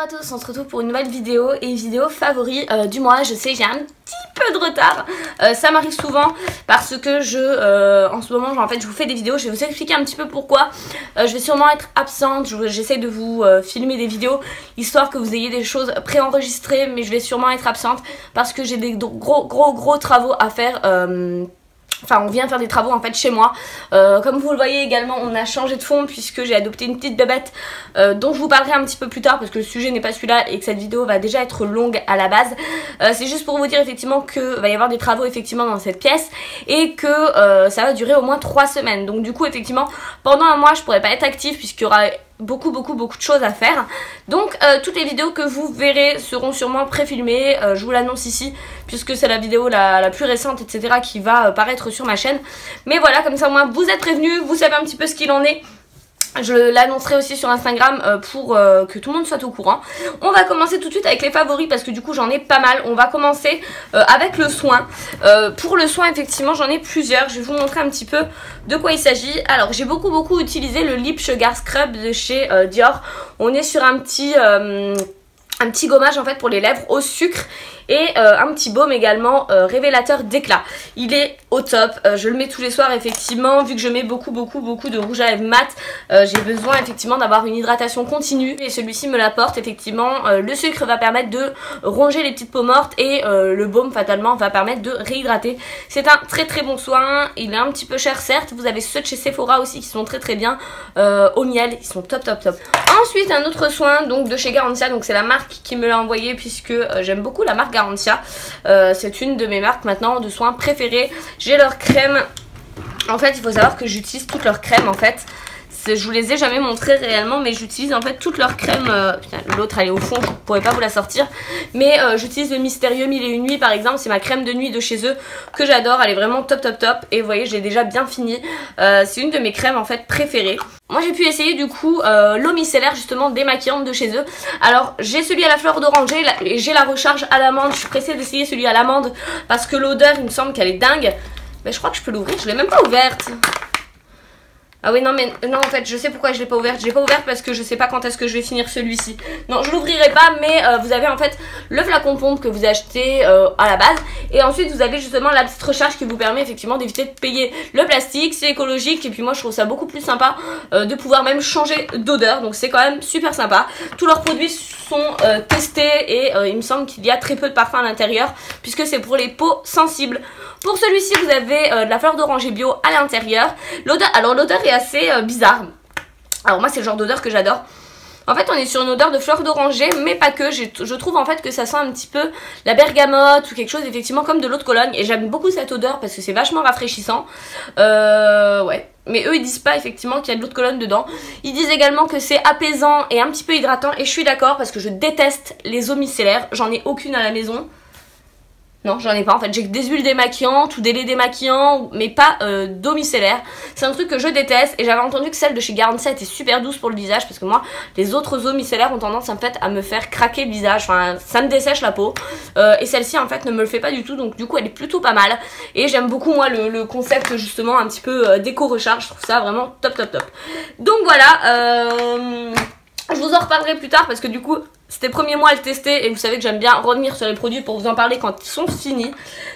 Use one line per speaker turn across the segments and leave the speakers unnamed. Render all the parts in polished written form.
tous, on se retrouve pour une nouvelle vidéo et une vidéo favori du mois. Je sais, j'ai un petit peu de retard, ça m'arrive souvent parce que en ce moment en fait je vous fais des vidéos, je vais vous expliquer un petit peu pourquoi. Je vais sûrement être absente, j'essaie de vous filmer des vidéos histoire que vous ayez des choses préenregistrées, mais je vais sûrement être absente parce que j'ai des gros travaux à faire. Enfin, on vient faire des travaux en fait chez moi. Comme vous le voyez également, on a changé de fond puisque j'ai adopté une petite bébête dont je vous parlerai un petit peu plus tard parce que le sujet n'est pas celui-là et que cette vidéo va déjà être longue à la base. C'est juste pour vous dire effectivement que va y avoir des travaux effectivement dans cette pièce et que ça va durer au moins 3 semaines. Donc du coup effectivement pendant un mois je pourrais pas être active puisqu'il y aura beaucoup de choses à faire. Donc toutes les vidéos que vous verrez seront sûrement préfilmées, je vous l'annonce ici puisque c'est la vidéo la plus récente etc qui va paraître sur ma chaîne. Mais voilà, comme ça au moins vous êtes prévenus, vous savez un petit peu ce qu'il en est. Je l'annoncerai aussi sur Instagram pour que tout le monde soit au courant. On va commencer tout de suite avec les favoris parce que du coup j'en ai pas mal. On va commencer avec le soin. Pour le soin effectivement j'en ai plusieurs. Je vais vous montrer un petit peu de quoi il s'agit. Alors j'ai beaucoup utilisé le Lip Sugar Scrub de chez Dior. On est sur un petit gommage en fait pour les lèvres au sucre. Et un petit baume également révélateur d'éclat. Il est au top, je le mets tous les soirs effectivement. Vu que je mets beaucoup de rouge à lèvres mat, j'ai besoin effectivement d'avoir une hydratation continue. Et celui-ci me l'apporte effectivement. Le sucre va permettre de ronger les petites peaux mortes. Et le baume fatalement va permettre de réhydrater. C'est un très bon soin. Il est un petit peu cher certes. Vous avez ceux de chez Sephora aussi qui sont très bien au miel. Ils sont top. Ensuite un autre soin donc de chez Garantia. Donc c'est la marque qui me l'a envoyé puisque j'aime beaucoup la marque Garantia. C'est une de mes marques maintenant de soins préférées. J'ai leur crème. En fait il faut savoir que j'utilise toutes leurs crèmes en fait. Je vous les ai jamais montrées réellement, mais j'utilise en fait toutes leurs crèmes. L'autre elle est au fond, je ne pourrais pas vous la sortir. Mais j'utilise le Mystérieux 1001 nuits par exemple. C'est ma crème de nuit de chez eux que j'adore. Elle est vraiment top. Et vous voyez, j'ai déjà bien fini. C'est une de mes crèmes en fait préférées. Moi j'ai pu essayer du coup l'eau micellaire justement démaquillante de chez eux. Alors j'ai celui à la fleur d'oranger et j'ai la recharge à l'amande. Je suis pressée d'essayer celui à l'amande parce que l'odeur il me semble qu'elle est dingue. Mais je crois que je peux l'ouvrir, je l'ai même pas ouverte. Ah oui non mais non en fait je sais pourquoi je l'ai pas ouverte. Je l'ai pas ouverte parce que je sais pas quand est-ce que je vais finir celui-ci. Non je l'ouvrirai pas, mais vous avez en fait le flacon pompe que vous achetez à la base. Et ensuite vous avez justement la petite recharge qui vous permet effectivement d'éviter de payer le plastique. C'est écologique et puis moi je trouve ça beaucoup plus sympa de pouvoir même changer d'odeur. Donc c'est quand même super sympa. Tous leurs produits sont testés et il me semble qu'il y a très peu de parfum à l'intérieur puisque c'est pour les peaux sensibles. Pour celui-ci vous avez de la fleur d'oranger bio à l'intérieur. L'odeur, alors l'odeur est assez bizarre. Alors moi c'est le genre d'odeur que j'adore. En fait on est sur une odeur de fleur d'oranger mais pas que. Je trouve en fait que ça sent un petit peu la bergamote ou quelque chose effectivement comme de l'eau de Cologne. Et j'aime beaucoup cette odeur parce que c'est vachement rafraîchissant. Ouais. Mais eux ils disent pas effectivement qu'il y a de l'eau de Cologne dedans. Ils disent également que c'est apaisant et un petit peu hydratant. Et je suis d'accord parce que je déteste les eaux micellaires. J'en ai aucune à la maison. Non, j'en ai pas en fait, j'ai que des huiles démaquillantes ou des laits démaquillants, mais pas d'eau micellaire. C'est un truc que je déteste et j'avais entendu que celle de chez Garantia était super douce pour le visage parce que moi, les autres eaux micellaires ont tendance en fait à me faire craquer le visage, enfin ça me dessèche la peau. Et celle-ci en fait ne me le fait pas du tout, donc du coup elle est plutôt pas mal. Et j'aime beaucoup moi le concept justement un petit peu déco-recharge, je trouve ça vraiment top. Donc voilà, je vous en reparlerai plus tard parce que du coup c'était le premier mois à le tester et vous savez que j'aime bien revenir sur les produits pour vous en parler quand ils sont finis.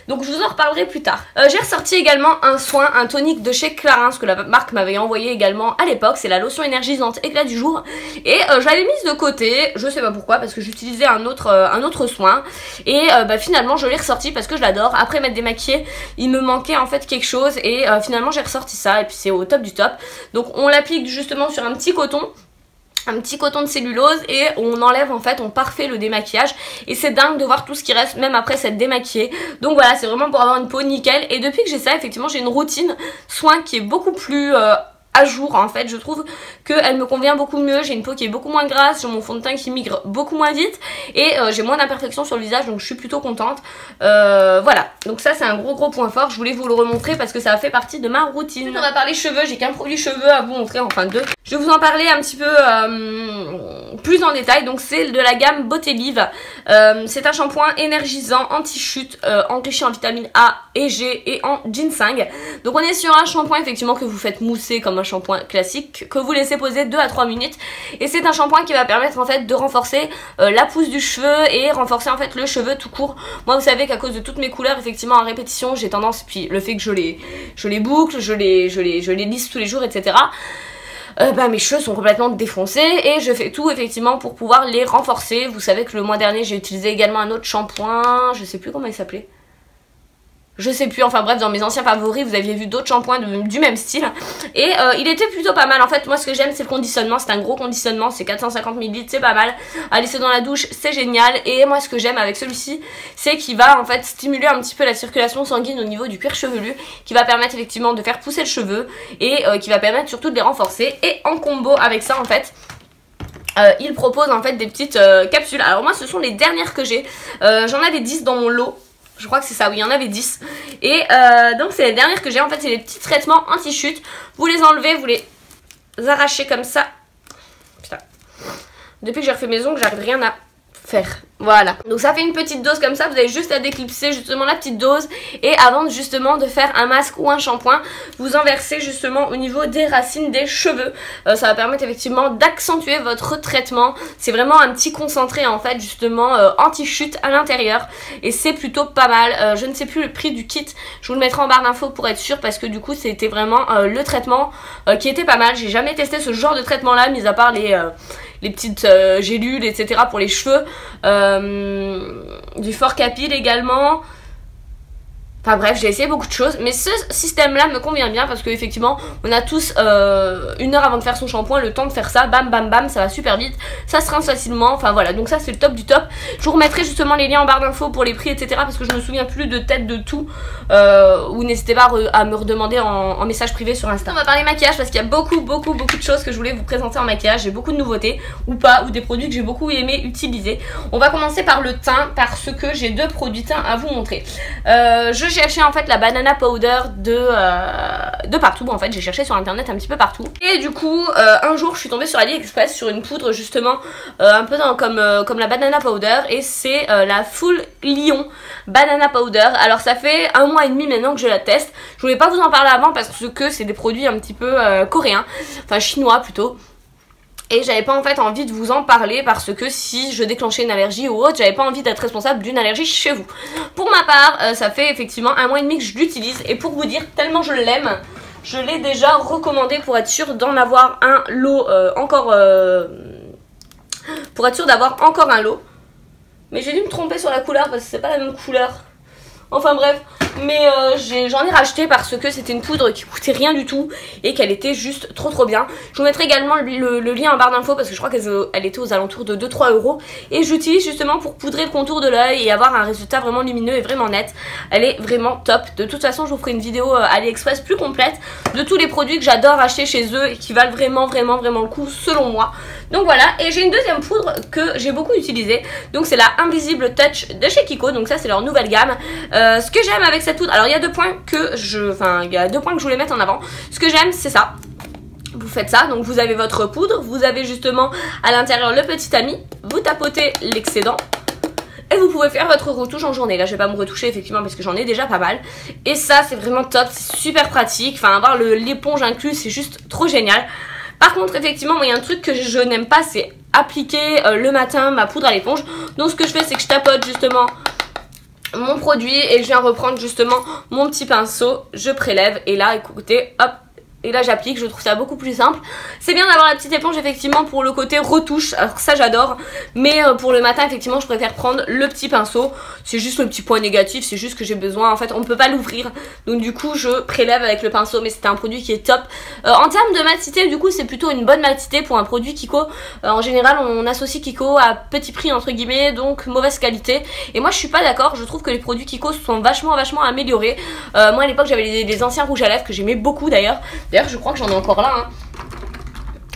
Donc je vous en reparlerai plus tard. J'ai ressorti également un soin, un tonique de chez Clarins que la marque m'avait envoyé également à l'époque. C'est la lotion énergisante éclat du jour. Et je l'avais mise de côté, je sais pas pourquoi, parce que j'utilisais un autre soin. Et finalement je l'ai ressorti parce que je l'adore. Après m'être démaquillée, il me manquait en fait quelque chose et finalement j'ai ressorti ça et puis c'est au top du top. Donc on l'applique justement sur un petit coton. Un petit coton de cellulose et on enlève en fait, on parfait le démaquillage et c'est dingue de voir tout ce qui reste même après s'être démaquillé. Donc voilà, c'est vraiment pour avoir une peau nickel et depuis que j'ai ça effectivement j'ai une routine soin qui est beaucoup plus à jour en fait. Je trouve qu'elle me convient beaucoup mieux, j'ai une peau qui est beaucoup moins grasse, j'ai mon fond de teint qui migre beaucoup moins vite et j'ai moins d'imperfections sur le visage donc je suis plutôt contente. Voilà, donc ça c'est un gros point fort, je voulais vous le remontrer parce que ça fait partie de ma routine. Ensuite, on va parler cheveux, j'ai qu'un produit cheveux à vous montrer, enfin deux. Je vais vous en parler un petit peu plus en détail. Donc c'est de la gamme Beauté-Live. C'est un shampoing énergisant, anti-chute, enrichi en vitamine A et G et en ginseng. Donc on est sur un shampoing effectivement que vous faites mousser comme un shampoing classique, que vous laissez poser 2 à 3 minutes. Et c'est un shampoing qui va permettre en fait de renforcer la pousse du cheveu et renforcer en fait le cheveu tout court. Moi vous savez qu'à cause de toutes mes couleurs effectivement en répétition j'ai tendance, puis le fait que je les boucle, je les lisse tous les jours, etc. Mes cheveux sont complètement défoncés et je fais tout effectivement pour pouvoir les renforcer. Vous savez que le mois dernier j'ai utilisé également un autre shampoing, je sais plus comment il s'appelait. Je sais plus, enfin bref, dans mes anciens favoris vous aviez vu d'autres shampoings du même style. Et il était plutôt pas mal. En fait moi ce que j'aime c'est le conditionnement, c'est un gros conditionnement, c'est 450 ml, c'est pas mal. À laisser dans la douche c'est génial. Et moi ce que j'aime avec celui-ci c'est qu'il va en fait stimuler un petit peu la circulation sanguine au niveau du cuir chevelu, qui va permettre effectivement de faire pousser le cheveu et qui va permettre surtout de les renforcer. Et en combo avec ça en fait il propose en fait des petites capsules. Alors moi ce sont les dernières que j'ai, j'en avais 10 dans mon lot. Je crois que c'est ça, oui, il y en avait 10. Et donc c'est les dernières que j'ai. En fait, c'est des petits traitements anti-chute. Vous les enlevez, vous les arrachez comme ça. Putain. Depuis que j'ai refait mes ongles, j'arrive rien à faire. Voilà. Donc ça fait une petite dose comme ça. Vous avez juste à déclipser justement la petite dose. Et avant justement de faire un masque ou un shampoing, vous en versez justement au niveau des racines des cheveux. Ça va permettre effectivement d'accentuer votre traitement. C'est vraiment un petit concentré en fait justement anti-chute à l'intérieur. Et c'est plutôt pas mal. Je ne sais plus le prix du kit. Je vous le mettrai en barre d'infos pour être sûr. Parce que du coup c'était vraiment le traitement qui était pas mal. J'ai jamais testé ce genre de traitement là, mis à part les petites gélules, etc. pour les cheveux. Du Fort Capil également. Enfin bref, j'ai essayé beaucoup de choses, mais ce système là me convient bien parce que effectivement on a tous 1 heure avant de faire son shampoing, le temps de faire ça, bam bam bam, ça va super vite, ça se rince facilement, enfin voilà, donc ça c'est le top du top. Je vous remettrai justement les liens en barre d'infos pour les prix, etc. parce que je me souviens plus de tête de tout, ou n'hésitez pas à me redemander en message privé sur Insta. On va parler maquillage parce qu'il y a beaucoup de choses que je voulais vous présenter en maquillage, j'ai beaucoup de nouveautés ou pas, ou des produits que j'ai beaucoup aimé utiliser. On va commencer par le teint parce que j'ai 2 produits teint à vous montrer. J'ai cherché en fait la banana powder de partout. En fait j'ai cherché sur internet un petit peu partout. Et du coup un jour je suis tombée sur AliExpress sur une poudre justement un peu comme la banana powder. Et c'est la Full Lion banana powder. Alors ça fait 1 mois et demi maintenant que je la teste. Je voulais pas vous en parler avant parce que c'est des produits un petit peu coréens, enfin chinois plutôt. Et j'avais pas en fait envie de vous en parler parce que si je déclenchais une allergie ou autre, j'avais pas envie d'être responsable d'une allergie chez vous. Pour ma part, ça fait effectivement 1 mois et demi que je l'utilise. Et pour vous dire, tellement je l'aime, je l'ai déjà recommandé pour être sûre d'en avoir un lot encore... pour être sûre d'avoir encore un lot. Mais j'ai dû me tromper sur la couleur parce que c'est pas la même couleur. Enfin bref, mais j'en ai racheté parce que c'était une poudre qui coûtait rien du tout et qu'elle était juste trop bien. Je vous mettrai également le lien en barre d'infos parce que je crois qu'elle était aux alentours de 2-3 €. Et j'utilise justement pour poudrer le contour de l'œil et avoir un résultat vraiment lumineux et vraiment net. Elle est vraiment top. De toute façon je vous ferai une vidéo AliExpress plus complète de tous les produits que j'adore acheter chez eux et qui valent vraiment le coup selon moi. Donc voilà, et j'ai une deuxième poudre que j'ai beaucoup utilisée. Donc c'est la Invisible Touch de chez Kiko. Donc ça c'est leur nouvelle gamme. Ce que j'aime avec cette poudre, alors il y a 2 points que je voulais mettre en avant. Ce que j'aime c'est ça. Vous faites ça, donc vous avez votre poudre, vous avez justement à l'intérieur le petit ami, vous tapotez l'excédent. Et vous pouvez faire votre retouche en journée. Là je vais pas me retoucher effectivement parce que j'en ai déjà pas mal. Et ça c'est vraiment top, c'est super pratique. Enfin avoir l'éponge incluse c'est juste trop génial. Par contre effectivement moi il y a un truc que je n'aime pas, c'est appliquer le matin ma poudre à l'éponge. Donc ce que je fais c'est que je tapote justement mon produit et je viens reprendre justement mon petit pinceau, je prélève et là écoutez hop. Et là j'applique, je trouve ça beaucoup plus simple. C'est bien d'avoir la petite éponge effectivement pour le côté retouche, alors ça j'adore. Mais pour le matin effectivement je préfère prendre le petit pinceau. C'est juste le petit point négatif, c'est juste que j'ai besoin, en fait on ne peut pas l'ouvrir. Donc du coup je prélève avec le pinceau, mais c'était un produit qui est top. En termes de matité du coup c'est plutôt une bonne matité pour un produit Kiko. En général on associe Kiko à petit prix entre guillemets, donc mauvaise qualité. Et moi je suis pas d'accord, je trouve que les produits Kiko se sont vachement améliorés. Moi à l'époque j'avais les anciens rouges à lèvres que j'aimais beaucoup d'ailleurs. D'ailleurs je crois que j'en ai encore là hein.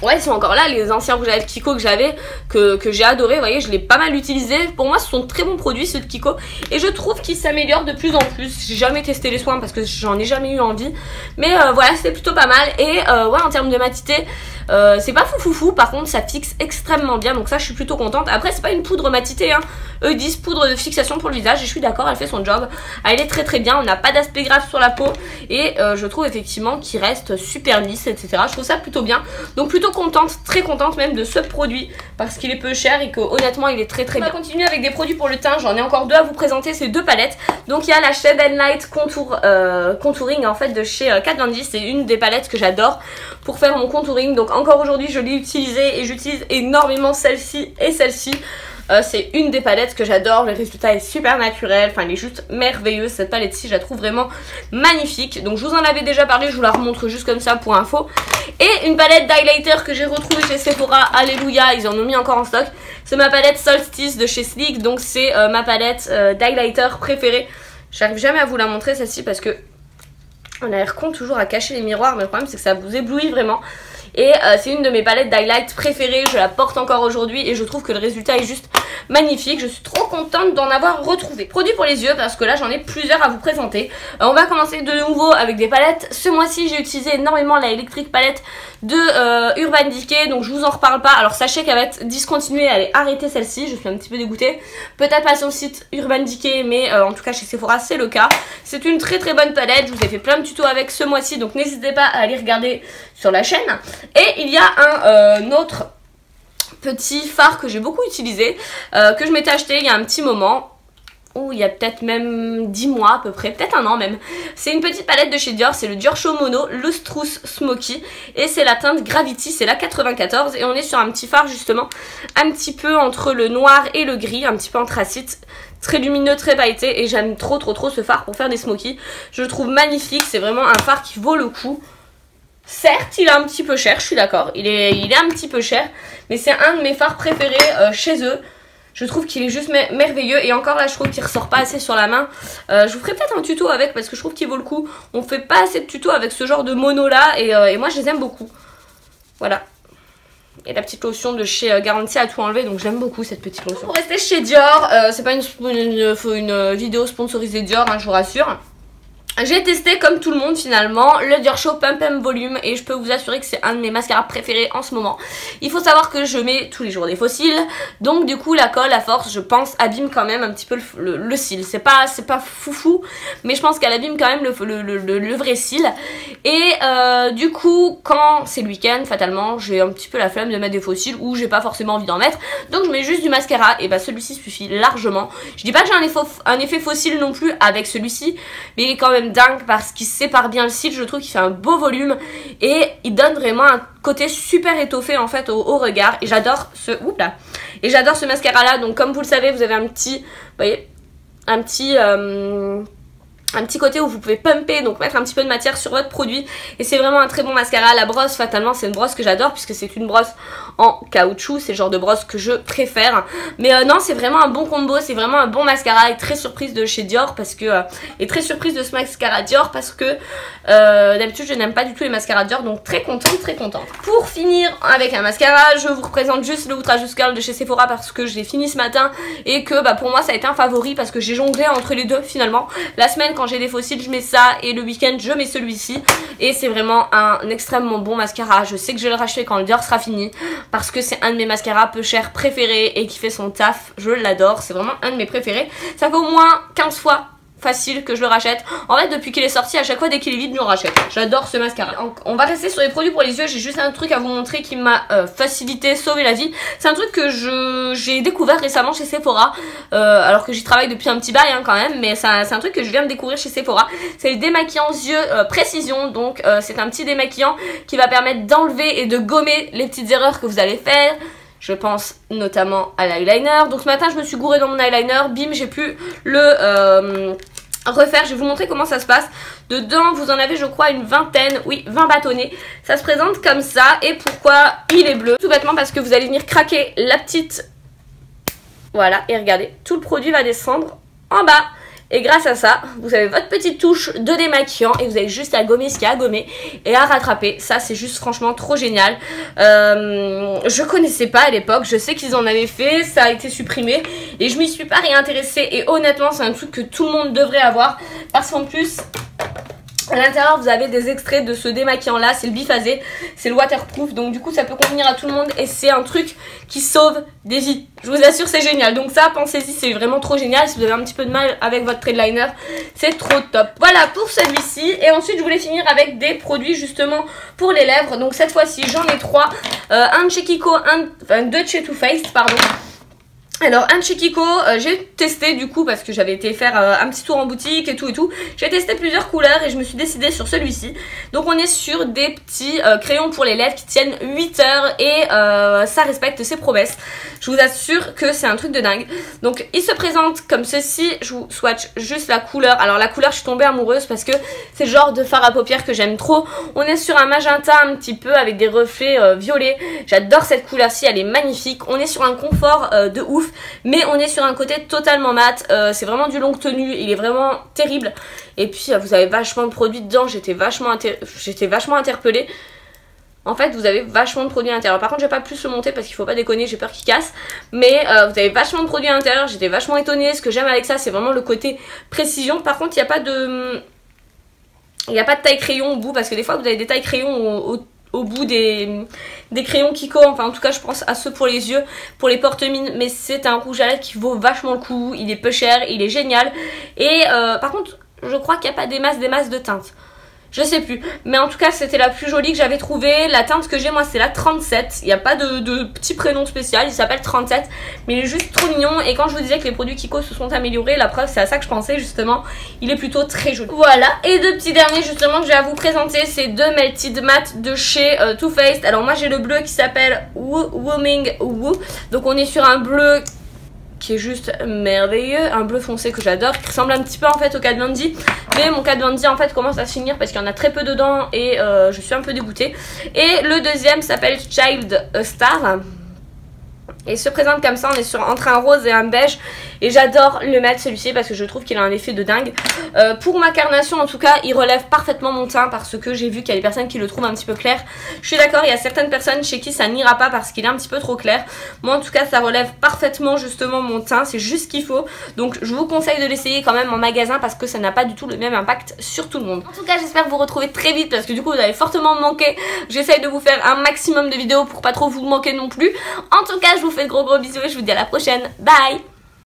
Ouais ils sont encore là les anciens rouges à lèvres Kiko que j'avais, que j'ai adoré. Vous voyez je l'ai pas mal utilisé. Pour moi ce sont de très bons produits ceux de Kiko. Et je trouve qu'ils s'améliorent de plus en plus. J'ai jamais testé les soins parce que j'en ai jamais eu envie. Mais voilà c'était plutôt pas mal. Et ouais en termes de matité C'est pas fou, par contre ça fixe extrêmement bien, donc ça je suis plutôt contente. Après c'est pas une poudre matitée, hein. Eux disent poudre de fixation pour le visage et je suis d'accord, elle fait son job. Elle est très bien, on n'a pas d'aspect grave sur la peau et je trouve effectivement qu'il reste super lisse, etc. Je trouve ça plutôt bien, donc plutôt contente, très contente même de ce produit parce qu'il est peu cher et que honnêtement il est très bien. On va continuer avec des produits pour le teint, j'en ai encore deux à vous présenter, ces deux palettes. Donc il y a la Shade & Light Contouring en fait de chez Kat Von D, c'est une des palettes que j'adore pour faire mon contouring. Donc encore aujourd'hui je l'ai utilisée et j'utilise énormément celle-ci et celle-ci. C'est une des palettes que j'adore, le résultat est super naturel, enfin elle est juste merveilleuse cette palette-ci, je la trouve vraiment magnifique. Donc je vous en avais déjà parlé, je vous la remontre juste comme ça pour info. Et une palette d'highlighter que j'ai retrouvée chez Sephora, alléluia, ils en ont mis encore en stock. C'est ma palette Solstice de chez Sleek, donc c'est ma palette d'highlighter préférée. J'arrive jamais à vous la montrer celle-ci parce que on a l'air con toujours à cacher les miroirs, mais le problème c'est que ça vous éblouit vraiment. Et c'est une de mes palettes d'highlight préférées, je la porte encore aujourd'hui et je trouve que le résultat est juste magnifique. Je suis trop contente d'en avoir retrouvé. Produit pour les yeux parce que là j'en ai plusieurs à vous présenter. On va commencer de nouveau avec des palettes. Ce mois-ci j'ai utilisé énormément la Electric Palette de Urban Decay, donc je vous en reparle pas. Alors sachez qu'elle va être discontinuée, elle est arrêtée celle-ci, je suis un petit peu dégoûtée. Peut-être pas sur le site Urban Decay, mais en tout cas chez Sephora c'est le cas. C'est une très bonne palette, je vous ai fait plein de tutos avec ce mois-ci, donc n'hésitez pas à aller regarder sur la chaîne. Et il y a un autre petit fard que j'ai beaucoup utilisé, que je m'étais acheté il y a un petit moment. Oh, il y a peut-être même 10 mois à peu près, peut-être un an même. C'est une petite palette de chez Dior, c'est le Dior Show Mono Lustrous Smoky. Et c'est la teinte Gravity, c'est la 94. Et on est sur un petit fard justement, un petit peu entre le noir et le gris, un petit peu anthracite. Très lumineux, très pailleté. Et j'aime trop ce fard pour faire des smokies. Je le trouve magnifique, c'est vraiment un fard qui vaut le coup. Certes, il est un petit peu cher, je suis d'accord. Il est un petit peu cher, mais c'est un de mes fards préférés chez eux. Je trouve qu'il est juste merveilleux. Et encore là, je trouve qu'il ressort pas assez sur la main. Je vous ferai peut-être un tuto avec parce que je trouve qu'il vaut le coup. On fait pas assez de tutos avec ce genre de mono là. Et moi, je les aime beaucoup. Voilà. Et la petite lotion de chez Garantie a tout enlevé. Donc j'aime beaucoup cette petite lotion. Pour rester chez Dior, c'est pas une vidéo sponsorisée Dior, hein, je vous rassure. J'ai testé comme tout le monde finalement le Dior Show Pump & Volume et je peux vous assurer que c'est un de mes mascaras préférés en ce moment. Il faut savoir que je mets tous les jours des faux cils, donc du coup la colle à force je pense abîme quand même un petit peu le cil. C'est pas foufou, mais je pense qu'elle abîme quand même le vrai cil. Et du coup quand c'est le week-end fatalement j'ai un petit peu la flemme de mettre des faux cils ou j'ai pas forcément envie d'en mettre, donc je mets juste du mascara et bah celui-ci suffit largement. Je dis pas que j'ai un effet faux cil non plus avec celui-ci, mais il est quand même dingue parce qu'il sépare bien le cil, je trouve qu'il fait un beau volume et il donne vraiment un côté super étoffé en fait au regard et j'adore ce mascara là. Donc comme vous le savez, vous avez un petit, vous voyez, un petit côté où vous pouvez pumper, donc mettre un petit peu de matière sur votre produit et c'est vraiment un très bon mascara. La brosse fatalement c'est une brosse que j'adore puisque c'est une brosse en caoutchouc, c'est le genre de brosse que je préfère, mais non c'est vraiment un bon combo, c'est vraiment un bon mascara et très surprise de chez Dior parce que et très surprise de ce mascara Dior parce que d'habitude je n'aime pas du tout les mascaras Dior, donc très contente. Pour finir avec un mascara, je vous représente juste le Outrageous Curl de chez Sephora parce que je l'ai fini ce matin et que bah, pour moi ça a été un favori parce que j'ai jonglé entre les deux finalement. La semaine quand j'ai des faux cils je mets ça et le week-end je mets celui-ci et c'est vraiment un extrêmement bon mascara. Je sais que je vais le racheter quand le Dior sera fini parce que c'est un de mes mascaras peu chers préférés et qui fait son taf, je l'adore, c'est vraiment un de mes préférés. Ça fait au moins 15 fois facile que je le rachète. En fait depuis qu'il est sorti à chaque fois dès qu'il est vide je le rachète. J'adore ce mascara. On va rester sur les produits pour les yeux. J'ai juste un truc à vous montrer qui m'a facilité, sauvé la vie. C'est un truc que j'ai découvert récemment chez Sephora, alors que j'y travaille depuis un petit bail hein, quand même, mais c'est un truc que je viens de découvrir chez Sephora. C'est le démaquillant yeux précision. Donc c'est un petit démaquillant qui va permettre d'enlever et de gommer les petites erreurs que vous allez faire. Je pense notamment à l'eyeliner. Donc ce matin je me suis gourée dans mon eyeliner, bim j'ai pu le refaire. Je vais vous montrer comment ça se passe. Dedans vous en avez je crois une vingtaine, oui 20 bâtonnets. Ça se présente comme ça. Et pourquoi il est bleu? Tout bêtement parce que vous allez venir craquer la petite, voilà, et regardez, tout le produit va descendre en bas. Et grâce à ça, vous avez votre petite touche de démaquillant et vous avez juste à gommer ce qu'il y a à gommer et à rattraper. Ça, c'est juste franchement trop génial. Je connaissais pas à l'époque, je sais qu'ils en avaient fait, ça a été supprimé et je m'y suis pas réintéressée. Et honnêtement, c'est un truc que tout le monde devrait avoir parce qu'en plus, À l'intérieur vous avez des extraits de ce démaquillant là, c'est le biphasé, c'est le waterproof, donc du coup ça peut convenir à tout le monde et c'est un truc qui sauve des vies. Je vous assure c'est génial, donc ça pensez-y, c'est vraiment trop génial. Si vous avez un petit peu de mal avec votre trait de liner, c'est trop top. Voilà pour celui-ci. Et ensuite je voulais finir avec des produits justement pour les lèvres. Donc cette fois-ci j'en ai 3, un de chez Kiko, deux de chez Too Faced pardon. Alors un de chez Kiko, j'ai testé du coup parce que j'avais été faire un petit tour en boutique et tout. J'ai testé plusieurs couleurs et je me suis décidée sur celui-ci. Donc on est sur des petits crayons pour les lèvres qui tiennent 8 heures et ça respecte ses promesses. Je vous assure que c'est un truc de dingue. Donc il se présente comme ceci, je vous swatch juste la couleur. Alors la couleur je suis tombée amoureuse parce que c'est le genre de fard à paupières que j'aime trop. On est sur un magenta un petit peu avec des reflets violets. J'adore cette couleur-ci, elle est magnifique. On est sur un confort de ouf. Mais on est sur un côté totalement mat, c'est vraiment du longue tenue, il est vraiment terrible. Et puis vous avez vachement de produits dedans, j'étais vachement interpellée. En fait vous avez vachement de produits à l'intérieur. Par contre je vais pas plus le monter parce qu'il faut pas déconner, j'ai peur qu'il casse. Mais vous avez vachement de produits à l'intérieur, j'étais vachement étonnée. Ce que j'aime avec ça c'est vraiment le côté précision. Par contre il n'y a pas de... taille crayon au bout parce que des fois vous avez des tailles crayon au bout des crayons Kiko, enfin en tout cas je pense à ceux pour les yeux, pour les porte-mines, mais c'est un rouge à lèvres qui vaut vachement le coup, il est peu cher, il est génial et par contre je crois qu'il n'y a pas des masses de teintes. Je sais plus, mais en tout cas c'était la plus jolie que j'avais trouvée. La teinte que j'ai moi c'est la 37. Il n'y a pas de petit prénom spécial, il s'appelle 37. Mais il est juste trop mignon. Et quand je vous disais que les produits Kiko se sont améliorés, la preuve c'est à ça que je pensais justement. Il est plutôt très joli. Voilà, et deux petits derniers justement que j'ai à vous présenter, c'est deux Melted Matte de chez Too Faced. Alors moi j'ai le bleu qui s'appelle Wooming Woo. Donc on est sur un bleu qui est juste merveilleux, un bleu foncé que j'adore, qui ressemble un petit peu en fait au Kat Von D, mais mon Kat Von D en fait commence à se finir parce qu'il y en a très peu dedans et je suis un peu dégoûtée. Et le deuxième s'appelle Child Star et se présente comme ça, on est entre un rose et un beige et j'adore le mettre celui-ci parce que je trouve qu'il a un effet de dingue. Pour ma carnation en tout cas il relève parfaitement mon teint parce que j'ai vu qu'il y a des personnes qui le trouvent un petit peu clair. Je suis d'accord, il y a certaines personnes chez qui ça n'ira pas parce qu'il est un petit peu trop clair. Moi en tout cas ça relève parfaitement justement mon teint, c'est juste ce qu'il faut. Donc je vous conseille de l'essayer quand même en magasin parce que ça n'a pas du tout le même impact sur tout le monde. En tout cas j'espère vous retrouver très vite parce que du coup vous avez fortement manqué. J'essaye de vous faire un maximum de vidéos pour pas trop vous manquer non plus. En tout cas je vous fais de gros bisous et je vous dis à la prochaine. Bye!